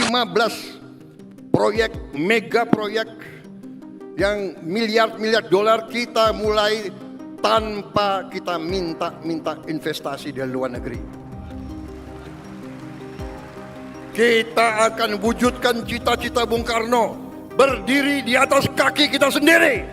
15 proyek, mega proyek yang miliar-miliar dolar kita mulai tanpa kita minta investasi dari luar negeri. Kita akan wujudkan cita-cita Bung Karno, berdiri di atas kaki kita sendiri.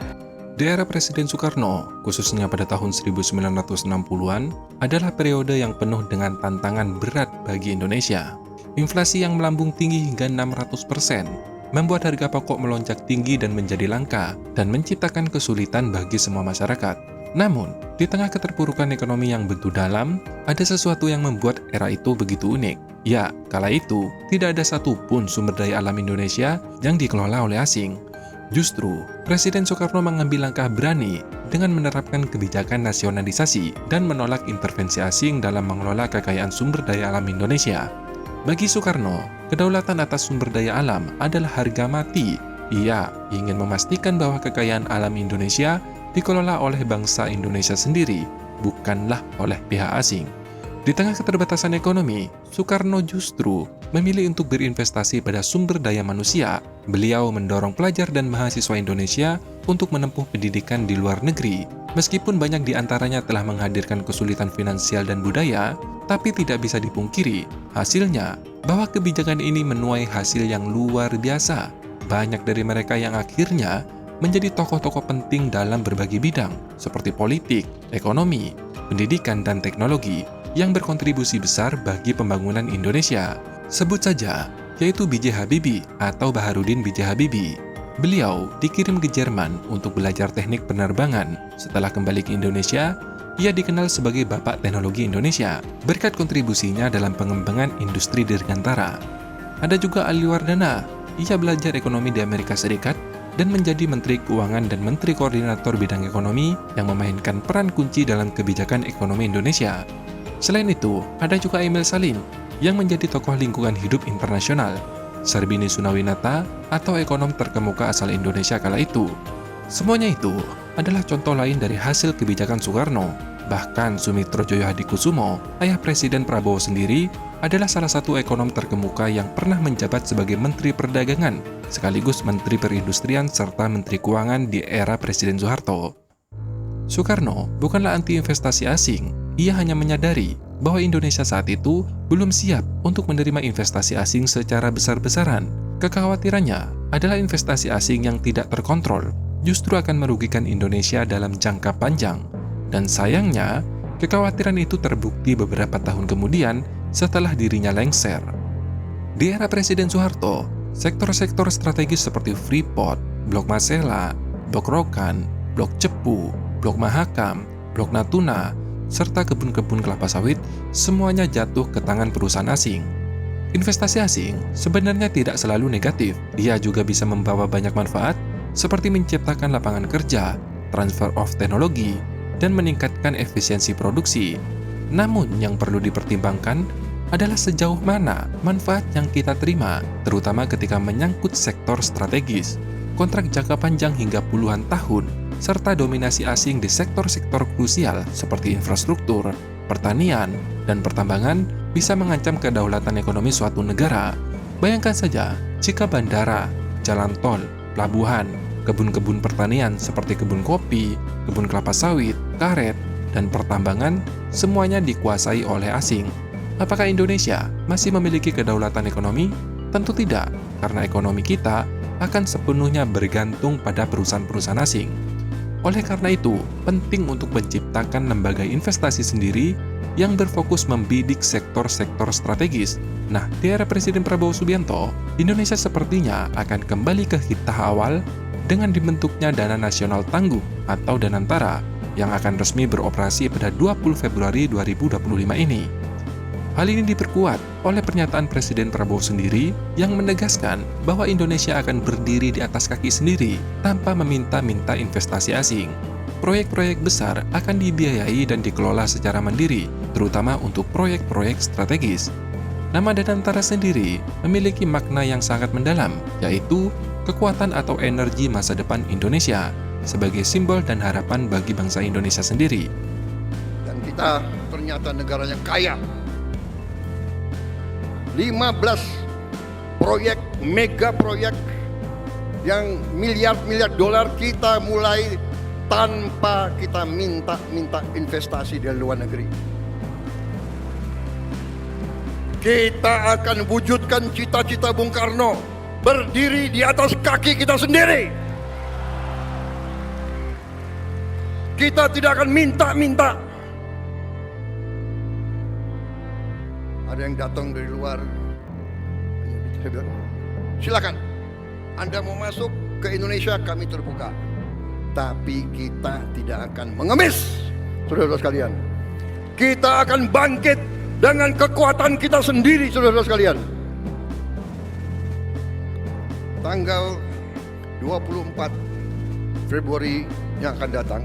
Di era Presiden Soekarno, khususnya pada tahun 1960-an, adalah periode yang penuh dengan tantangan berat bagi Indonesia. Inflasi yang melambung tinggi hingga 600%, membuat harga pokok melonjak tinggi dan menjadi langka, dan menciptakan kesulitan bagi semua masyarakat. Namun, di tengah keterpurukan ekonomi yang begitu dalam, ada sesuatu yang membuat era itu begitu unik. Ya, kala itu, tidak ada satupun sumber daya alam Indonesia yang dikelola oleh asing. Justru, Presiden Soekarno mengambil langkah berani dengan menerapkan kebijakan nasionalisasi dan menolak intervensi asing dalam mengelola kekayaan sumber daya alam Indonesia. Bagi Soekarno, kedaulatan atas sumber daya alam adalah harga mati. Ia ingin memastikan bahwa kekayaan alam Indonesia dikelola oleh bangsa Indonesia sendiri, bukanlah oleh pihak asing. Di tengah keterbatasan ekonomi, Soekarno justru memilih untuk berinvestasi pada sumber daya manusia. Beliau mendorong pelajar dan mahasiswa Indonesia untuk menempuh pendidikan di luar negeri. Meskipun banyak di antaranya telah menghadirkan kesulitan finansial dan budaya, tapi tidak bisa dipungkiri hasilnya bahwa kebijakan ini menuai hasil yang luar biasa. Banyak dari mereka yang akhirnya menjadi tokoh-tokoh penting dalam berbagai bidang, seperti politik, ekonomi, pendidikan, dan teknologi, yang berkontribusi besar bagi pembangunan Indonesia. Sebut saja, yaitu B.J. Habibie atau Baharudin B.J. Habibie. Beliau dikirim ke Jerman untuk belajar teknik penerbangan. Setelah kembali ke Indonesia, ia dikenal sebagai Bapak Teknologi Indonesia, berkat kontribusinya dalam pengembangan industri dirgantara. Ada juga Ali Wardana. Ia belajar ekonomi di Amerika Serikat dan menjadi Menteri Keuangan dan Menteri Koordinator Bidang Ekonomi yang memainkan peran kunci dalam kebijakan ekonomi Indonesia. Selain itu, ada juga Emil Salim yang menjadi tokoh lingkungan hidup internasional, Sarbini Sunawinata atau ekonom terkemuka asal Indonesia kala itu. Semuanya itu adalah contoh lain dari hasil kebijakan Soekarno. Bahkan Sumitro Djoyohadikusumo, ayah Presiden Prabowo sendiri, adalah salah satu ekonom terkemuka yang pernah menjabat sebagai Menteri Perdagangan, sekaligus Menteri Perindustrian serta Menteri Keuangan di era Presiden Soeharto. Soekarno bukanlah anti investasi asing. Ia hanya menyadari bahwa Indonesia saat itu belum siap untuk menerima investasi asing secara besar-besaran. Kekhawatirannya adalah investasi asing yang tidak terkontrol justru akan merugikan Indonesia dalam jangka panjang. Dan sayangnya, kekhawatiran itu terbukti beberapa tahun kemudian setelah dirinya lengser. Di era Presiden Soeharto, sektor-sektor strategis seperti Freeport, Blok Masela, Blok Rokan, Blok Cepu, Blok Mahakam, Blok Natuna, serta kebun-kebun kelapa sawit semuanya jatuh ke tangan perusahaan asing. Investasi asing sebenarnya tidak selalu negatif. Dia juga bisa membawa banyak manfaat seperti menciptakan lapangan kerja, transfer of teknologi, dan meningkatkan efisiensi produksi. Namun yang perlu dipertimbangkan adalah sejauh mana manfaat yang kita terima, terutama ketika menyangkut sektor strategis, kontrak jangka panjang hingga puluhan tahun, serta dominasi asing di sektor-sektor krusial seperti infrastruktur, pertanian, dan pertambangan bisa mengancam kedaulatan ekonomi suatu negara. Bayangkan saja jika bandara, jalan tol, pelabuhan, kebun-kebun pertanian seperti kebun kopi, kebun kelapa sawit, karet, dan pertambangan semuanya dikuasai oleh asing. Apakah Indonesia masih memiliki kedaulatan ekonomi? Tentu tidak, karena ekonomi kita akan sepenuhnya bergantung pada perusahaan-perusahaan asing. Oleh karena itu, penting untuk menciptakan lembaga investasi sendiri yang berfokus membidik sektor-sektor strategis. Nah, di era Presiden Prabowo Subianto, Indonesia sepertinya akan kembali ke hitah awal dengan dibentuknya Dana Nasional Tangguh atau Danantara yang akan resmi beroperasi pada 20 Februari 2025 ini. Hal ini diperkuat oleh pernyataan Presiden Prabowo sendiri yang menegaskan bahwa Indonesia akan berdiri di atas kaki sendiri tanpa meminta-minta investasi asing. Proyek-proyek besar akan dibiayai dan dikelola secara mandiri, terutama untuk proyek-proyek strategis. Nama Danantara sendiri memiliki makna yang sangat mendalam, yaitu kekuatan atau energi masa depan Indonesia sebagai simbol dan harapan bagi bangsa Indonesia sendiri. Dan kita ternyata negara yang kaya. 15 proyek proyek, mega proyek yang miliar-miliar dolar kita mulai tanpa kita minta investasi dari luar negeri. Kita akan wujudkan cita-cita Bung Karno, berdiri di atas kaki kita sendiri. Kita tidak akan minta-minta. Ada yang datang dari luar, saya bilang, silakan, Anda mau masuk ke Indonesia, kami terbuka. Tapi kita tidak akan mengemis, saudara-saudara sekalian. Kita akan bangkit dengan kekuatan kita sendiri, saudara-saudara sekalian. Tanggal 24 Februari yang akan datang,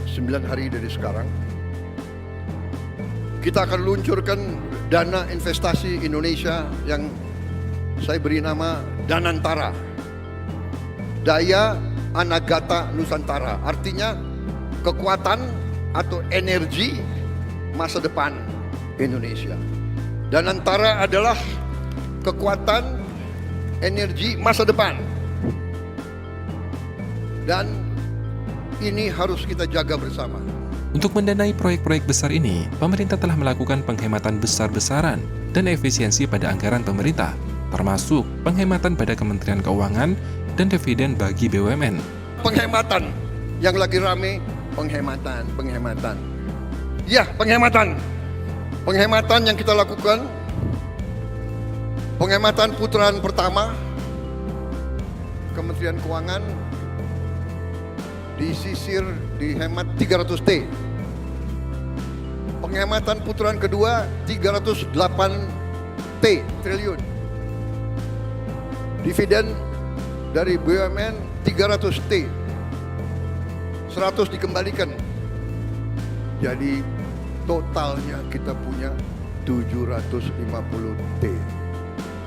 9 hari dari sekarang, kita akan luncurkan dana investasi Indonesia yang saya beri nama Danantara, Daya Anagata Nusantara. Artinya kekuatan atau energi masa depan Indonesia. Danantara adalah kekuatan energi masa depan. Dan ini harus kita jaga bersama. Untuk mendanai proyek-proyek besar ini, pemerintah telah melakukan penghematan besar-besaran dan efisiensi pada anggaran pemerintah, termasuk penghematan pada Kementerian Keuangan dan dividen bagi BUMN. Penghematan yang lagi rame, penghematan. Ya, penghematan. Penghematan yang kita lakukan, penghematan putaran pertama, Kementerian Keuangan disisir dihemat 300 T. Penghematan putaran kedua 308 triliun. Dividen dari BUMN 300 T. 100 dikembalikan. Jadi totalnya kita punya 750 T.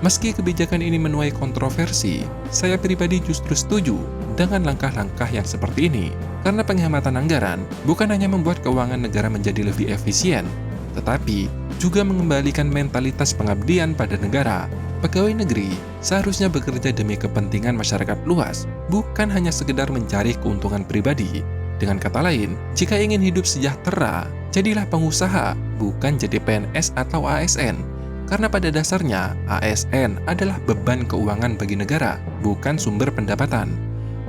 Meski kebijakan ini menuai kontroversi, saya pribadi justru setuju dengan langkah-langkah yang seperti ini, karena penghematan anggaran bukan hanya membuat keuangan negara menjadi lebih efisien, tetapi juga mengembalikan mentalitas pengabdian pada negara. Pegawai negeri seharusnya bekerja demi kepentingan masyarakat luas, bukan hanya sekedar mencari keuntungan pribadi. Dengan kata lain, jika ingin hidup sejahtera, jadilah pengusaha, bukan jadi PNS atau ASN. Karena pada dasarnya, ASN adalah beban keuangan bagi negara, bukan sumber pendapatan.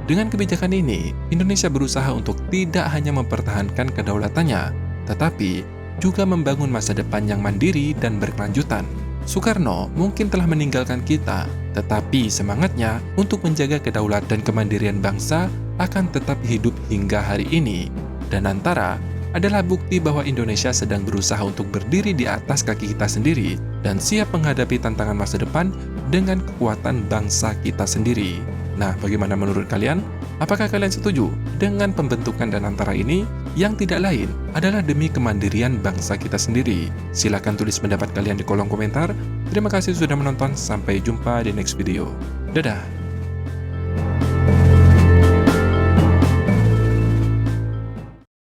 Dengan kebijakan ini, Indonesia berusaha untuk tidak hanya mempertahankan kedaulatannya, tetapi juga membangun masa depan yang mandiri dan berkelanjutan. Soekarno mungkin telah meninggalkan kita, tetapi semangatnya untuk menjaga kedaulatan dan kemandirian bangsa akan tetap hidup hingga hari ini. Danantara adalah bukti bahwa Indonesia sedang berusaha untuk berdiri di atas kaki kita sendiri dan siap menghadapi tantangan masa depan dengan kekuatan bangsa kita sendiri. Nah, bagaimana menurut kalian? Apakah kalian setuju dengan pembentukan Danantara ini yang tidak lain adalah demi kemandirian bangsa kita sendiri? Silahkan tulis pendapat kalian di kolom komentar. Terima kasih sudah menonton, sampai jumpa di next video. Dadah!